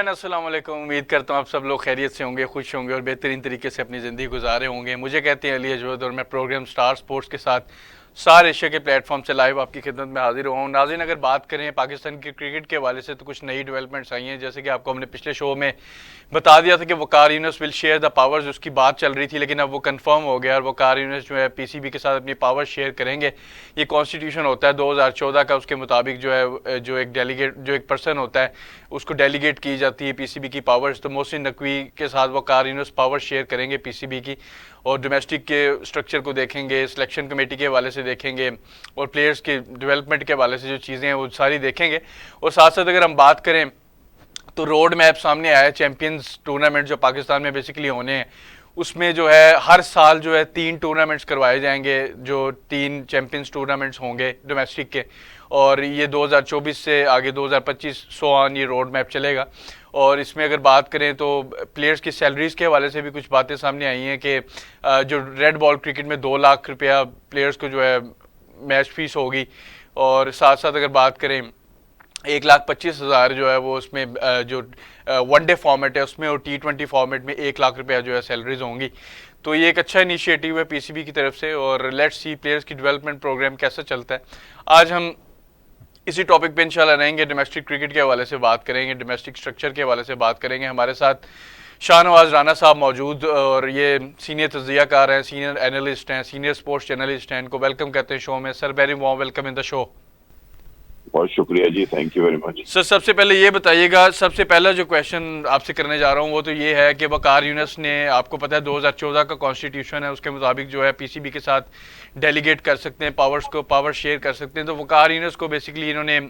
अस्सलाम वालेकुम। उम्मीद करता हूँ आप सब लोग खैरियत से होंगे, खुश होंगे और बेहतरीन तरीके से अपनी ज़िंदगी गुजारे होंगे। मुझे कहते हैं अली अजवद और मैं प्रोग्राम स्टार स्पोर्ट्स के साथ सार एशिया के प्लेटफॉर्म से लाइव आपकी खिदमत में हाजिर हुआ हूँ। नाज़रीन, अगर बात करें पाकिस्तान की क्रिकेट के हवाले से तो कुछ नई डेवलपमेंट्स आई हैं। जैसे कि आपको हमने पिछले शो में बता दिया था कि Waqar Younis will share the powers, उसकी बात चल रही थी, लेकिन अब वो कंफर्म हो गया और वकार यूनुस जो है पीसीबी के साथ अपनी पावर शेयर करेंगे। ये कॉन्स्टिट्यूशन होता है 2014 का, उसके मुताबिक जो है जो एक पर्सन होता है उसको डेलीगेट की जाती है पीसीबी की पावर्स। तो मोहसिन नकवी के साथ वकार यूनुस पावर शेयर करेंगे पीसीबी की, और डोमेस्टिक के स्ट्रक्चर को देखेंगे, सिलेक्शन कमेटी के हवाले से देखेंगे और प्लेयर्स के डेवलपमेंट के हवाले से जो चीज़ें हैं वो सारी देखेंगे। और साथ साथ अगर हम बात करें तो रोड मैप सामने आया है। चैंपियंस टूर्नामेंट जो पाकिस्तान में बेसिकली होने हैं, उसमें जो है हर साल जो है 3 टूर्नामेंट्स करवाए जाएंगे, जो 3 चैंपियंस टूर्नामेंट्स होंगे डोमेस्टिक के, और ये 2024 से आगे 2025 सो ऑन ये रोड मैप चलेगा। और इसमें अगर बात करें तो प्लेयर्स की सैलरीज़ के हवाले से भी कुछ बातें सामने आई हैं कि जो रेड बॉल क्रिकेट में 2 लाख रुपया प्लेयर्स को जो है मैच फीस होगी, और साथ साथ अगर बात करें 1,25,000 जो है वो उसमें जो वनडे फॉर्मेट है उसमें और T20 फॉर्मेट में 1 लाख रुपया जो है सैलरीज होंगी। तो ये एक अच्छा इनिशिएटिव है पीसीबी की तरफ से, और लेट्स सी प्लेयर्स की डेवलपमेंट प्रोग्राम कैसा चलता है। आज हम इसी टॉपिक पे इंशाल्लाह रहेंगे, डोमेस्टिक क्रिकेट के हवाले से बात करेंगे, डोमेस्टिक स्ट्रक्चर के हवाले से बात करेंगे। हमारे साथ शाहनवाज राना साहब मौजूद, और ये सीनियर तज्जियाकार हैं, सीनियर एनालिस्ट हैं, सीनियर स्पोर्ट्स जर्नलिस्ट हैं। इनको वेलकम कहते हैं शो में। Sir, very warm welcome in the show. बहुत शुक्रिया जी, thank you very much. Sir, सबसे पहले ये बताइएगा, सबसे पहला जो क्वेश्चन आपसे करने जा रहा हूँ वो तो ये है कि वकार यूनुस ने, आपको पता है 2014 का कॉन्स्टिट्यूशन है, उसके मुताबिक जो है पीसीबी के साथ डेलीगेट कर सकते हैं पावर्स को, पावर शेयर कर सकते हैं। तो वकार यूनुस को बेसिकली इन्होंने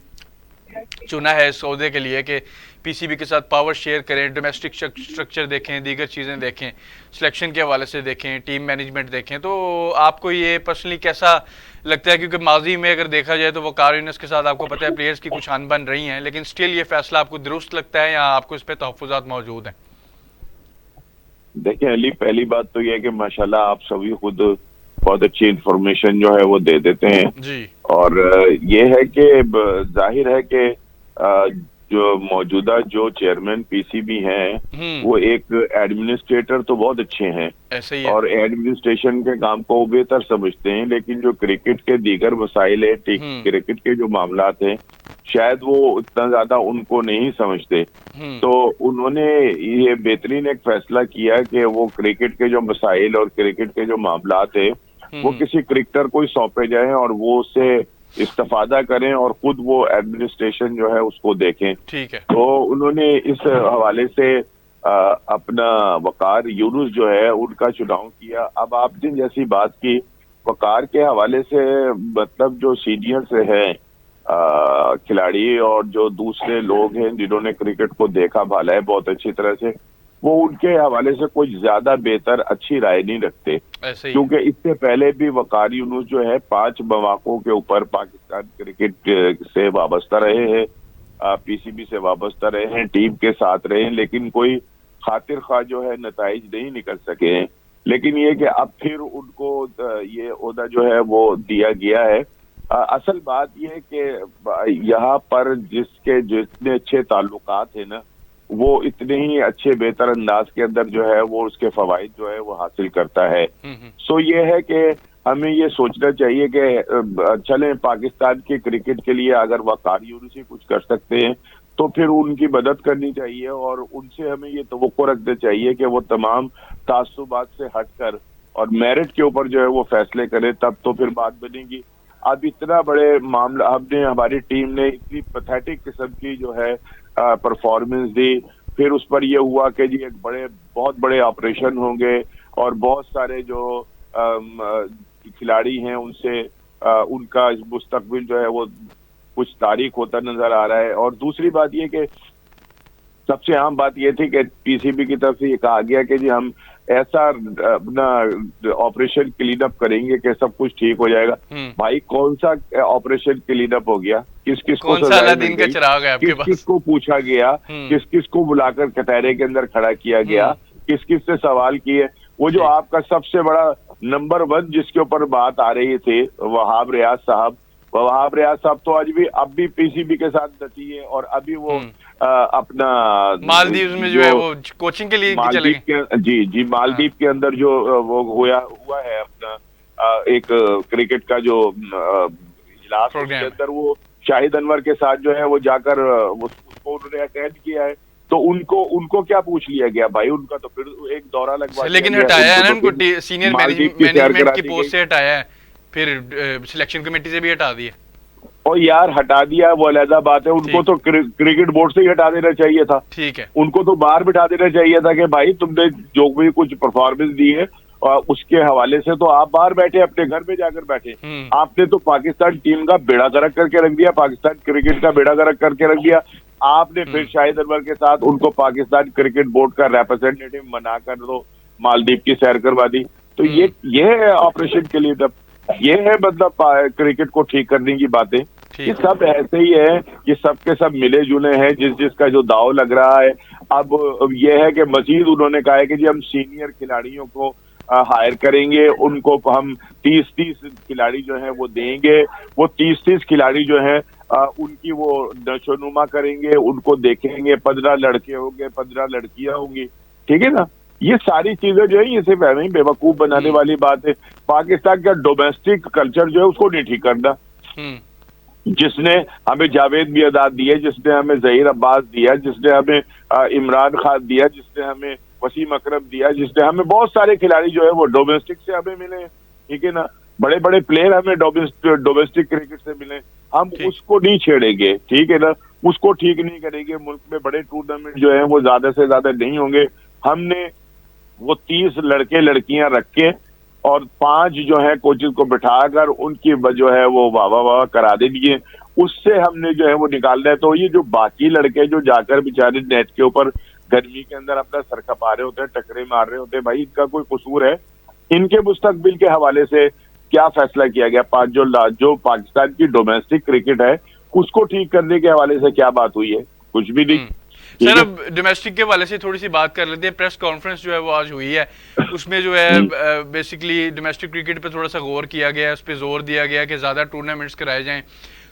चुना है इस सौदे के लिए कि पीसीबी के साथ पावर शेयर करें, डोमेस्टिक स्ट्रक्चर देखें, दीगर चीज़ें देखें, सिलेक्शन के हवाले से देखें, टीम मैनेजमेंट देखें। तो आपको ये पर्सनली कैसा लगता है? क्योंकि माजी में अगर देखा जाए तो वकार यूनुस के साथ आपको पता है प्लेयर्स की कुछ अनबन रही हैं, लेकिन स्टिल ये फैसला आपको दुरुस्त लगता है या आपको इस पर तहफ़्फ़ुज़ात मौजूद हैं? देखिए अली, पहली बात तो यह है कि माशाल्लाह आप सभी खुद बहुत अच्छी इंफॉर्मेशन जो है वो दे देते हैं जी। और ये है कि जाहिर है कि जो मौजूदा जो चेयरमैन पीसीबी हैं वो एक एडमिनिस्ट्रेटर तो बहुत अच्छे हैं, ऐसे ही है। और एडमिनिस्ट्रेशन के काम को वो बेहतर समझते हैं, लेकिन जो क्रिकेट के दीगर मसाइल है, क्रिकेट के जो मामलात हैं, शायद वो इतना ज्यादा उनको नहीं समझते। तो उन्होंने ये बेहतरीन एक फैसला किया कि वो क्रिकेट के जो मसाइल और क्रिकेट के जो मामलात है वो किसी क्रिकेटर को ही सौंपे जाए और वो उससे इस्तेफादा करें और खुद वो एडमिनिस्ट्रेशन जो है उसको देखें। ठीक है। तो उन्होंने इस हवाले से अपना वकार यूनुस जो है उनका चुनाव किया। अब आपने जैसी बात की वकार के हवाले से, मतलब जो सीनियर से है खिलाड़ी और जो दूसरे लोग हैं जिन्होंने क्रिकेट को देखा भाला है बहुत अच्छी तरह से, वो उनके हवाले से कुछ ज्यादा बेहतर अच्छी राय नहीं रखते, क्योंकि इससे पहले भी वकार यूनुस जो है 5 मौकों के ऊपर पाकिस्तान क्रिकेट से वाबस्ता रहे हैं, पीसीबी से वाबस्ता रहे हैं, टीम के साथ रहे हैं, लेकिन कोई खातिर खा जो है नताइज नहीं निकल सके हैं। लेकिन ये कि अब फिर उनको ये ओहदा जो है वो दिया गया है। असल बात ये है कि यहाँ पर जिसके जितने अच्छे ताल्लुकात है ना, वो इतने ही अच्छे बेहतर अंदाज के अंदर जो है वो उसके फवाइद जो है वो हासिल करता है। सो ये है कि हमें ये सोचना चाहिए कि चले पाकिस्तान के क्रिकेट के लिए अगर वकार यूनुस ही कुछ कर सकते हैं तो फिर उनकी मदद करनी चाहिए, और उनसे हमें ये तवक्को रखना चाहिए कि वो तमाम तासुबात से हटकर और मेरिट के ऊपर जो है वो फैसले करें, तब तो फिर बात बनेगी। अब इतना बड़े मामला, हमने हमारी टीम ने इतनी पैथेटिक किस्म की जो है परफॉर्मेंस दी, फिर उस पर यह हुआ कि जी एक बहुत बड़े ऑपरेशन होंगे और बहुत सारे जो खिलाड़ी हैं उनसे उनका मुस्तकबिल जो है वो कुछ तारीख होता नजर आ रहा है। और दूसरी बात ये कि सबसे आम बात ये थी कि पीसीबी की तरफ से ये कहा गया कि जी हम ऐसा अपना ऑपरेशन क्लीन अप करेंगे कि सब कुछ ठीक हो जाएगा। भाई कौन सा ऑपरेशन क्लीन अप हो गया? किस किस को कौन सा सजाएं मिल अलादीन का गई? चिराग है आपके किस किस पास? को पूछा गया? किस किस को बुलाकर कटहरे के अंदर खड़ा किया गया? किस किस से सवाल किए? वो जो आपका सबसे बड़ा नंबर 1 जिसके ऊपर बात आ रही थी, वहाब रियाज साहब, वहाब रियाज साहब तो आज भी अब भी पीसीबी के साथ नती है, और अभी वो अपना मालदीव में जो है वो कोचिंग के लिए चले मालदीव गए। के, जी मालदीव के अंदर जो वो हुआ है अपना एक क्रिकेट का जो इजलास, उसके प्रोग्राम है। अंदर वो शाहिद अनवर के साथ जो है वो जाकर उसको उन्होंने अटेंड किया है। तो उनको क्या पूछ लिया गया भाई? उनका तो फिर एक दौरा लगवा दिया लेकिन गया, हटाया है ना उनको तो उनको, फिर सीनियर मालदीव की सैर मैनेजमेंट करा की दी पोस्ट गई। से हटाया है, फिर सिलेक्शन कमेटी से भी हटा दिया। और यार हटा दिया वो अलग बात है, उनको तो क्रिकेट बोर्ड से ही हटा देना चाहिए था। ठीक है, उनको तो बाहर बिठा देना चाहिए था कि भाई तुमने जो भी कुछ परफॉर्मेंस दी है उसके हवाले से तो आप बाहर बैठे, अपने घर में जाकर बैठे। आपने तो पाकिस्तान टीम का बेड़ा गर्क करके रख दिया, पाकिस्तान क्रिकेट का बेड़ा गर्क करके रख दिया। आपने फिर शाहिद अनवर के साथ उनको पाकिस्तान क्रिकेट बोर्ड का रिप्रेजेंटेटिव बनाकर तो मालदीव की सैर करवा दी। तो ये है ऑपरेशन के लिए, तब ये है मतलब क्रिकेट को ठीक करने की बातें। ये सब ऐसे ही है, ये सब के सब मिले जुले हैं, जिसका जो दाव लग रहा है। अब ये है कि मजीद उन्होंने कहा है कि जी हम सीनियर खिलाड़ियों को हायर करेंगे, उनको हम 30-30 खिलाड़ी जो है वो देंगे। वो 30-30 खिलाड़ी जो है उनकी वो नशोनुमा करेंगे, उनको देखेंगे। 15 लड़के होंगे, 15 लड़कियां होंगी, ठीक है ना। ये सारी चीजें जो है ये सिर्फ ऐसे ही बेवकूफ बनाने वाली बात है। पाकिस्तान का डोमेस्टिक कल्चर जो है उसको नहीं ठीक करना। जिसने हमें जावेद मियादाद दिए, जिसने हमें जहीर अब्बास दिया, जिसने हमें इमरान खान दिया, जिसने हमें वसीम अकरम दिया, जिसने हमें बहुत सारे खिलाड़ी जो है वो डोमेस्टिक से हमें मिले, ठीक है ना। बड़े बड़े प्लेयर हमें डोमेस्टिक क्रिकेट से मिले, हम उसको नहीं छेड़ेंगे, ठीक है ना। उसको ठीक नहीं करेंगे। मुल्क में बड़े टूर्नामेंट जो है वो ज्यादा से ज्यादा नहीं होंगे। हमने वो 30 लड़के लड़कियां रख के और 5 जो है कोचेस को बिठाकर उनकी जो है वो वाह करा देंगे, उससे हमने जो है वो निकालना है। तो ये जो बाकी लड़के जो जाकर बेचारे नेट के ऊपर गर्मी के अंदर अपना सर खपा रहे होते हैं, टकरे मार रहे होते हैं, भाई इनका कोई कसूर है? इनके मुस्तकबिल के हवाले से क्या फैसला किया गया? जो पाकिस्तान की डोमेस्टिक क्रिकेट है उसको ठीक करने के हवाले से क्या बात हुई है? कुछ भी नहीं। सर अब डोमेस्टिक के वाले से थोड़ी सी बात कर लेते हैं। प्रेस कॉन्फ्रेंस जो है वो आज हुई है, उसमें जो है बेसिकली डोमेस्टिक क्रिकेट पे थोड़ा सा गौर किया गया है, उस पर जोर दिया गया कि ज्यादा टूर्नामेंट्स कराए जाएं।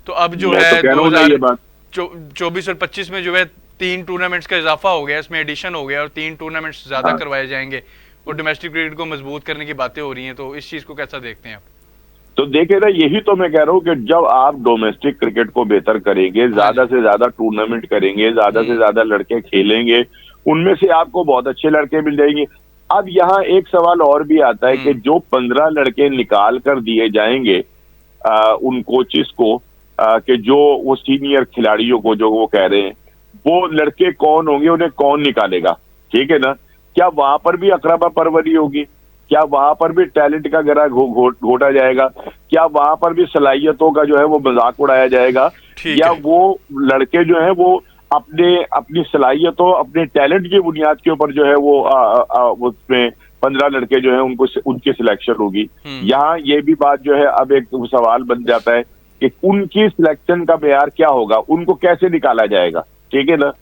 तो अब जो है 2024 और 25 में जो है 3 टूर्नामेंट्स का इजाफा हो गया, इसमें एडिशन हो गया और 3 टूर्नामेंट्स ज्यादा करवाए जाएंगे और डोमेस्टिक क्रिकेट को मजबूत करने की बातें हो रही हैं। तो इस चीज को कैसा देखते हैं आप? तो देखिए ना, यही तो मैं कह रहा हूँ कि जब आप डोमेस्टिक क्रिकेट को बेहतर करेंगे, ज्यादा से ज्यादा टूर्नामेंट करेंगे, ज्यादा से ज्यादा लड़के खेलेंगे, उनमें से आपको बहुत अच्छे लड़के मिल जाएंगे। अब यहाँ एक सवाल और भी आता है कि जो 15 लड़के निकाल कर दिए जाएंगे उन कोचेस को, कि जो वो सीनियर खिलाड़ियों को जो वो कह रहे हैं, वो लड़के कौन होंगे, उन्हें कौन निकालेगा? ठीक है ना। क्या वहां पर भी अकरबा परवरी होगी? क्या वहां पर भी टैलेंट का गरा घोटा जाएगा? क्या वहां पर भी सलाहियतों का जो है वो मजाक उड़ाया जाएगा? या वो लड़के जो है वो अपनी सलाहियतों, अपने टैलेंट की बुनियाद के ऊपर जो है वो उसमें 15 लड़के जो है उनकी सिलेक्शन होगी? यहाँ ये भी बात जो है अब एक सवाल बन जाता है कि उनकी सिलेक्शन का मेयार क्या होगा, उनको कैसे निकाला जाएगा? ठीक है ना।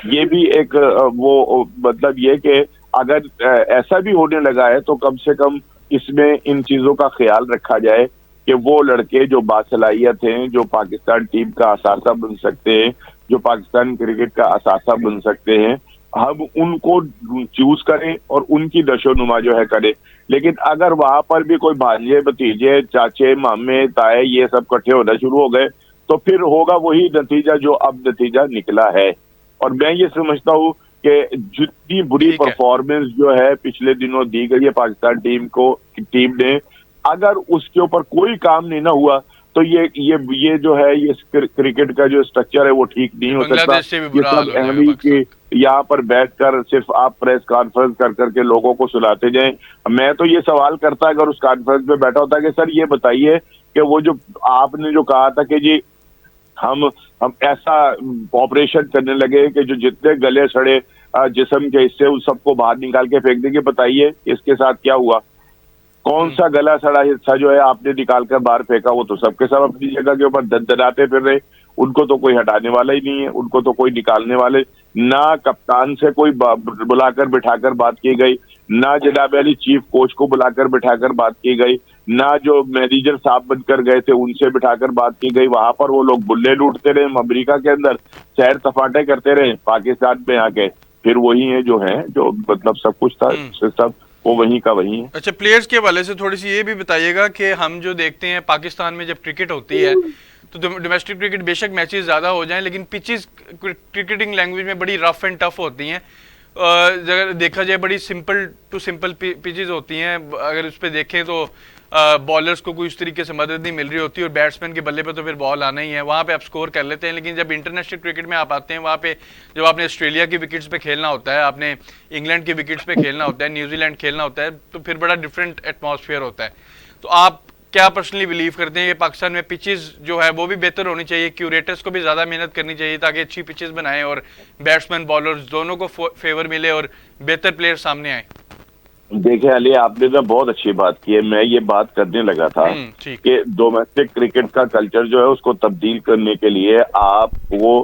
ये भी एक वो मतलब ये कि अगर ऐसा भी होने लगा है तो कम से कम इसमें इन चीजों का ख्याल रखा जाए कि वो लड़के जो बासलाहियत हैं, जो पाकिस्तान टीम का असासा बन सकते हैं, जो पाकिस्तान क्रिकेट का असासा बन सकते हैं, हम उनको चूज करें और उनकी नशोनुमा जो है करें। लेकिन अगर वहां पर भी कोई भांजे, भतीजे, चाचे, मामे, ताए ये सब इकट्ठे होना शुरू हो गए तो फिर होगा वही नतीजा जो अब नतीजा निकला है। और मैं ये समझता हूँ कि जितनी बुरी परफॉर्मेंस जो है पिछले दिनों दी गई है पाकिस्तान टीम ने, अगर उसके ऊपर कोई काम नहीं ना हुआ तो ये जो है ये क्रिकेट का जो स्ट्रक्चर है वो ठीक नहीं हो सकता। ये सब अहमी कि यहाँ पर बैठकर सिर्फ आप प्रेस कॉन्फ्रेंस कर करके लोगों को सुनाते जाएं। मैं तो ये सवाल करता अगर उस कॉन्फ्रेंस में बैठा होता कि सर ये बताइए कि वो जो आपने जो कहा था कि जी हम ऐसा ऑपरेशन करने लगे कि जो जितने गले सड़े जिस्म के हिस्से उन सबको बाहर निकाल के फेंक देंगे। बताइए इसके साथ क्या हुआ? कौन सा गला सड़ा हिस्सा जो है आपने निकाल कर बाहर फेंका? वो तो सबके सब अपनी जगह के ऊपर दददनाते फिर रहे। उनको तो कोई हटाने वाला ही नहीं है, उनको तो कोई निकालने वाले ना। कप्तान से कोई बुलाकर बिठाकर बात की गई, ना जनाब अली चीफ कोच को बुलाकर बिठाकर बात की गई, ना जो मैनेजर साहब बनकर गए थे उनसे बिठाकर बात की गई। वहां पर वो लोग बुल्ले लूटते रहे, अमेरिका के अंदर सैर सपाटे करते रहे, पाकिस्तान में आके फिर वही है जो है, जो मतलब सब कुछ था सब वो वहीं का वहीं है। अच्छा, प्लेयर्स के हवाले से थोड़ी सी ये भी बताइएगा कि हम जो देखते हैं पाकिस्तान में जब क्रिकेट होती है तो डोमेस्टिक क्रिकेट बेशक मैचेस ज़्यादा हो जाएं लेकिन पिचेस क्रिकेटिंग लैंग्वेज में बड़ी रफ एंड टफ होती हैं। अगर देखा जाए बड़ी सिंपल टू सिंपल पिचेस होती हैं। अगर उस पर देखें तो बॉलर्स को कोई उस तरीके से मदद नहीं मिल रही होती और बैट्समैन के बल्ले पे तो फिर बॉल आना ही है, वहाँ पे आप स्कोर कर लेते हैं। लेकिन जब इंटरनेशनल क्रिकेट में आप आते हैं वहाँ पे जब आपने ऑस्ट्रेलिया की विकेट्स पे खेलना होता है, आपने इंग्लैंड की विकेट्स पे खेलना होता है, न्यूजीलैंड खेलना होता है, तो फिर बड़ा डिफरेंट एटमॉस्फेयर होता है। तो आप क्या पर्सनली बिलीव करते हैं कि पाकिस्तान में पिचेस जो है वो भी बेहतर होनी चाहिए, क्यूरेटर्स को भी ज़्यादा मेहनत करनी चाहिए ताकि अच्छी पिचेस बनाएं और बैट्समैन बॉलर्स दोनों को फेवर मिले और बेहतर प्लेयर सामने आए? देखिए अली, आपने तो बहुत अच्छी बात की है। मैं ये बात करने लगा था कि डोमेस्टिक क्रिकेट का कल्चर जो है उसको तब्दील करने के लिए आपको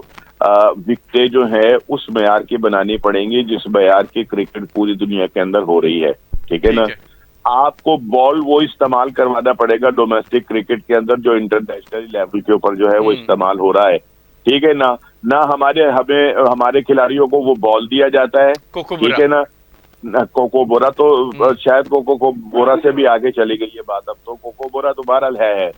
विकेटें जो है उस मयार की बनानी पड़ेंगी जिस मयार की क्रिकेट पूरी दुनिया के अंदर हो रही है। ठीक है ना? आपको बॉल वो इस्तेमाल करवाना पड़ेगा डोमेस्टिक क्रिकेट के अंदर जो इंटरनेशनल लेवल के ऊपर जो है वो इस्तेमाल हो रहा है। ठीक है ना? ना हमारे खिलाड़ियों को वो बॉल दिया जाता है। ठीक है ना? कोको बोरा तो शायद कोको बोरा से भी आगे चली गई है बात। अब तो कोको बोरा तो बहरहाल है।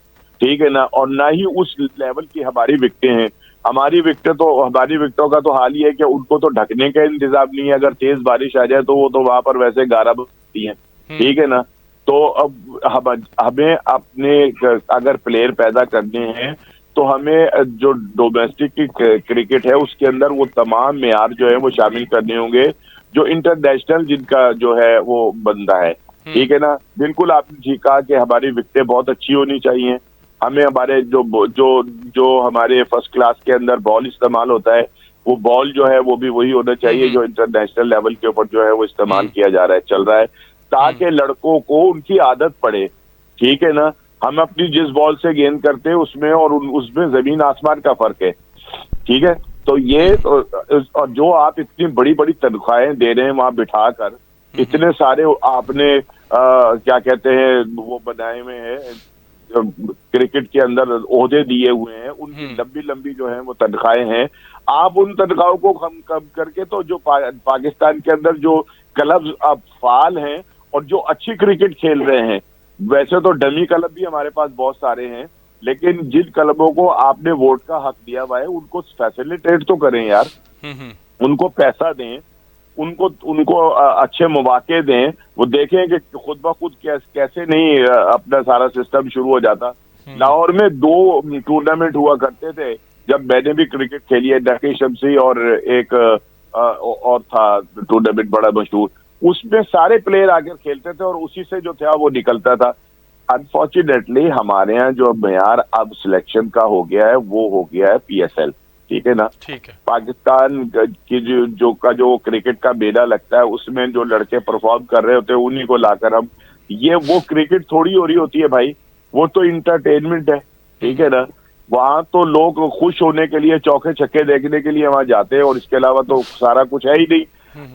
ठीक है ना? और ना ही उस लेवल की हमारी विकेटें हैं। हमारी विकेटों का तो हाल ही है कि उनको तो ढकने का इंतजाम नहीं है। अगर तेज बारिश आ जाए तो वो तो वहां पर वैसे गारा बनती है। ठीक है ना? तो अब हमें अपने अगर प्लेयर पैदा करने हैं तो हमें जो डोमेस्टिक की क्रिकेट है उसके अंदर वो तमाम मेयार जो है वो शामिल करने होंगे जो इंटरनेशनल जिनका जो है वो बंदा है। ठीक है ना? बिल्कुल आपने ठीक कहा कि हमारी विकेटें बहुत अच्छी होनी चाहिए। हमें हमारे जो हमारे फर्स्ट क्लास के अंदर बॉल इस्तेमाल होता है वो बॉल जो है वो भी वही होना चाहिए जो इंटरनेशनल लेवल के ऊपर जो है वो इस्तेमाल किया जा रहा है, चल रहा है, ताकि लड़कों को उनकी आदत पड़े। ठीक है ना? हम अपनी जिस बॉल से गेंद करते हैं उसमें और उसमें जमीन आसमान का फर्क है। ठीक है? तो ये और जो आप इतनी बड़ी बड़ी तनख्वाहें दे रहे हैं वहां बिठाकर, इतने सारे आपने क्या कहते हैं वो बनाए हुए हैं क्रिकेट के अंदर ओहदे दिए हुए हैं, उनकी लंबी लंबी जो है वो तनख्वाहें हैं। आप उन तनख्वाहों को कम करके तो जो पाकिस्तान के अंदर जो क्लब्स अब फाल हैं और जो अच्छी क्रिकेट खेल रहे हैं, वैसे तो डमी क्लब भी हमारे पास बहुत सारे हैं, लेकिन जिन क्लबों को आपने वोट का हक दिया हुआ है उनको फैसिलिटेट तो करें यार, उनको पैसा दें, उनको अच्छे मौके दें। वो देखें कि खुद ब खुद कैसे नहीं अपना सारा सिस्टम शुरू हो जाता। लाहौर में 2 टूर्नामेंट हुआ करते थे जब मैंने भी क्रिकेट खेली है, डके शमसी और एक और था टूर्नामेंट बड़ा मशहूर, उसमें सारे प्लेयर आकर खेलते थे और उसी से जो था वो निकलता था। अनफॉर्चुनेटली हमारे यहाँ जो मेयार अब सिलेक्शन का हो गया है वो हो गया है PSL। ठीक है ना? ठीक है। पाकिस्तान की जो क्रिकेट का बेड़ा लगता है उसमें जो लड़के परफॉर्म कर रहे होते हैं उन्हीं को लाकर हम वो क्रिकेट थोड़ी हो रही होती है भाई, वो तो इंटरटेनमेंट है। ठीक है ना? वहां तो लोग खुश होने के लिए चौके छक्के देखने के लिए वहां जाते हैं और इसके अलावा तो सारा कुछ है ही नहीं।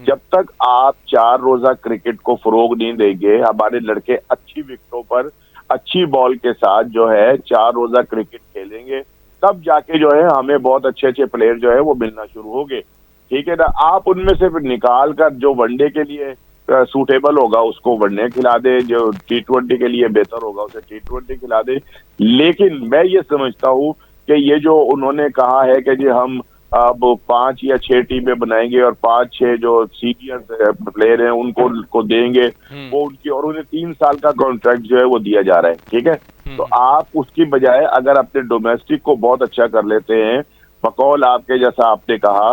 जब तक आप 4 रोजा क्रिकेट को फरोग नहीं देंगे, हमारे लड़के अच्छी विकेटों पर अच्छी बॉल के साथ जो है 4 रोजा क्रिकेट खेलेंगे, तब जाके जो है हमें बहुत अच्छे अच्छे प्लेयर जो है वो मिलना शुरू होंगे। ठीक है ना? आप उनमें से निकाल कर जो वनडे के लिए सूटेबल होगा उसको वनडे खिला दे, जो T20 के लिए बेहतर होगा उसे T20 खिला दे। लेकिन मैं ये समझता हूँ कि ये जो उन्होंने कहा है कि जी हम अब 5 या 6 टीमें बनाएंगे और 5-6 जो सीनियर प्लेयर हैं उनको देंगे, वो उनकी, और उन्हें 3 साल का कॉन्ट्रैक्ट जो है वो दिया जा रहा है। ठीक है? तो आप उसकी बजाय अगर अपने डोमेस्टिक को बहुत अच्छा कर लेते हैं, बकौल आपके जैसा आपने कहा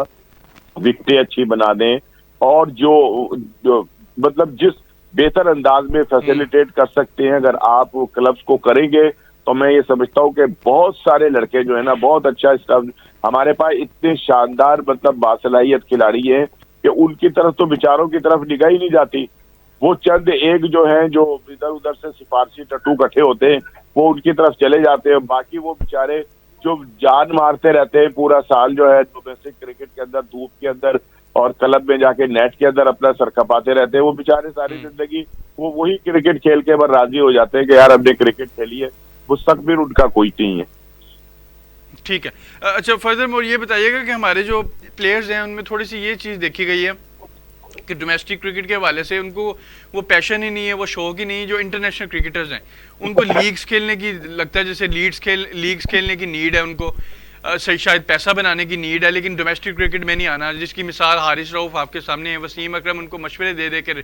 विकेटें अच्छी बना दें और जो मतलब जिस बेहतर अंदाज में फैसिलिटेट कर सकते हैं अगर आप क्लब्स को करेंगे, तो मैं ये समझता हूँ कि बहुत सारे लड़के जो है ना बहुत अच्छा स्टफ, हमारे पास इतने शानदार मतलब बासलाहियत खिलाड़ी हैं कि उनकी तरफ तो बेचारों की तरफ निगाह ही नहीं जाती। वो चंद एक जो है जो इधर उधर से सिफारशी टट्टू इकट्ठे होते हैं वो उनकी तरफ चले जाते हैं, बाकी वो बेचारे जो जान मारते रहते हैं पूरा साल जो है डोमेस्टिक क्रिकेट के अंदर धूप के अंदर और क्लब में जाके नेट के अंदर अपना सर खपाते रहते हैं, वो बेचारे सारी जिंदगी वो वही क्रिकेट खेल के बार राजी हो जाते हैं कि यार हमने क्रिकेट खेली है, मुस्तकबिल उनका कोई नहीं है। ठीक है। अच्छा, फर्दर मोर ये बताइएगा कि हमारे जो प्लेयर्स हैं उनमें थोड़ी सी ये चीज़ देखी गई है कि डोमेस्टिक क्रिकेट के हवाले से उनको वो पैशन ही नहीं है, वो शौक ही नहीं है। जो इंटरनेशनल क्रिकेटर्स हैं उनको लीग्स खेलने की लगता है, जैसे लीग्स खेलने की नीड है उनको, सही शायद पैसा बनाने की नीड है, लेकिन डोमेस्टिक क्रिकेट में नहीं आना। जिसकी मिसाल हारिस रऊफ आपके सामने है, वसीम अकरम उनको मशवरे दे दे कर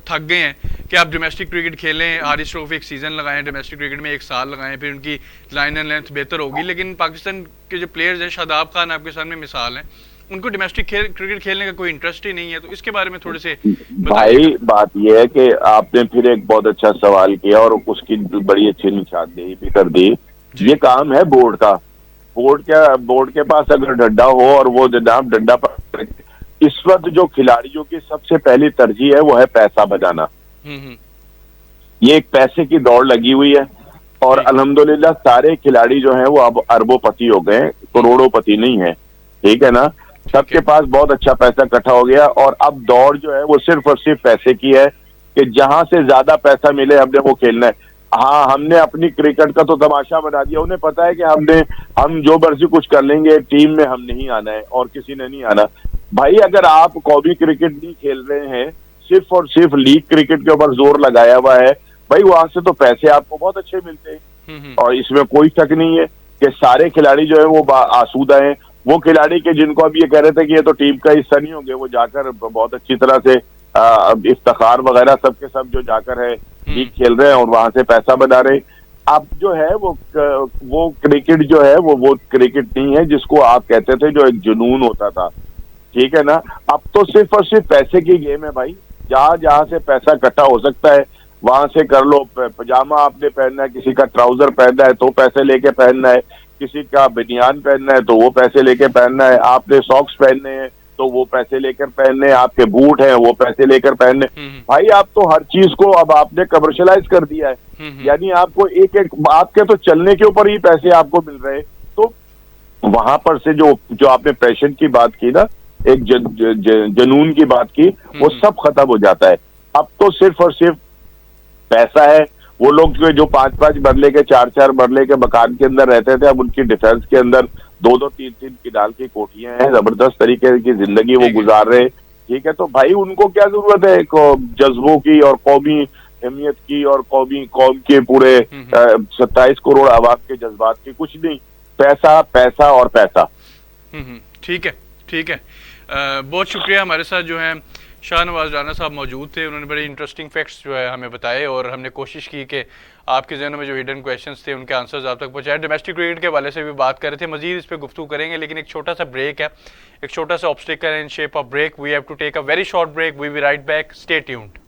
थक गए हैं कि आप डोमेस्टिक क्रिकेट खेलें। हारिस रऊफ एक सीज़न लगाएं डोमेस्टिक क्रिकेट में, 1 साल लगाएं, फिर उनकी लाइन एंड लेंथ बेहतर होगी। लेकिन पाकिस्तान के जो प्लेयर्स हैं, शादाब खान आपके सामने मिसाल है, उनको डोमेस्टिक क्रिकेट खेलने का कोई इंटरेस्ट ही नहीं है। तो इसके बारे में थोड़े से भाई बात यह है कि आपने फिर एक बहुत अच्छा सवाल किया और उसकी बड़ी अच्छी निशानदेही भी कर दी। ये काम है बोर्ड का। बोर्ड के पास अगर डंडा हो और वो जनाब डंडा पर, इस वक्त जो खिलाड़ियों की सबसे पहली तरजीह है वो है पैसा बचाना। ये एक पैसे की दौड़ लगी हुई है और अल्हम्दुलिल्लाह सारे खिलाड़ी जो हैं वो अब अरबोपति हो गए, करोड़ोपति नहीं है, ठीक है ना। सबके पास बहुत अच्छा पैसा इकट्ठा हो गया और अब दौड़ जो है वो सिर्फ और सिर्फ पैसे की है कि जहां से ज्यादा पैसा मिले हमने वो खेलना है। हाँ, हमने अपनी क्रिकेट का तो तमाशा बना दिया, उन्हें पता है कि हम जो मर्जी कुछ कर लेंगे, टीम में हम नहीं आना है और किसी ने नहीं आना। भाई अगर आप कौमी क्रिकेट नहीं खेल रहे हैं, सिर्फ और सिर्फ लीग क्रिकेट के ऊपर जोर लगाया हुआ है, भाई वहां से तो पैसे आपको बहुत अच्छे मिलते हैं और इसमें कोई शक नहीं है कि सारे खिलाड़ी जो है वो आसूदा हैं। वो खिलाड़ी के जिनको अब ये कह रहे थे कि ये तो टीम का हिस्सा नहीं होंगे, वो जाकर बहुत अच्छी तरह से इफ्तिखार वगैरह सबके सब जो जाकर है लीग खेल रहे हैं और वहां से पैसा बना रहे हैं। अब जो है वो क्रिकेट जो है वो क्रिकेट नहीं है जिसको आप कहते थे जो एक जुनून होता था, ठीक है ना। अब तो सिर्फ और सिर्फ पैसे की गेम है भाई। जहां जहां से पैसा इकट्ठा हो सकता है वहां से कर लो। पजामा आपने पहनना है, किसी का ट्राउजर पहनना है तो पैसे लेके पहनना है, किसी का बनियान पहनना है तो वो पैसे लेके पहनना है, आपने सॉक्स पहनने हैं तो वो पैसे लेकर पहनने, आपके बूट हैं वो पैसे लेकर पहनने। भाई आप तो हर चीज को अब आपने कमर्शलाइज कर दिया है, यानी आपको एक एक आपके तो चलने के ऊपर ही पैसे आपको मिल रहे हैं। तो वहां पर से जो आपने पैशन की बात की ना, एक जनून की बात की, वो सब खत्म हो जाता है। अब तो सिर्फ और सिर्फ पैसा है। वो लोग जो 5-5 मरले के 4-4 मरले के मकान के अंदर रहते थे, अब उनकी डिफेंस के अंदर 2-2 3-3 किनाल की कोठियां हैं, जबरदस्त तरीके की जिंदगी वो गुजार रहे, ठीक है। तो भाई उनको क्या जरूरत है जज्बों की और कौमी अहमियत की और कौम के पूरे 27 करोड़ आवाम के जज्बात की? कुछ नहीं, पैसा पैसा और पैसा। ठीक है, ठीक है। बहुत शुक्रिया। हमारे साथ जो है शाहनवाज राना साहब मौजूद थे, उन्होंने बड़े इंटरेस्टिंग फैक्ट्स जो है हमें बताए और हमने कोशिश की कि आपके जहनों में जो हिडन क्वेश्चंस थे उनके आंसर्स आप तक पहुंचाए। डोमेस्टिक क्रिकेट के हवाले से भी बात कर रहे थे, मजीद इस पर गुफ्तगू करेंगे, लेकिन एक छोटा सा ब्रेक है, एक छोटा सा obstacle in shape of break. We have to take a very short break, we will right back, stay tuned.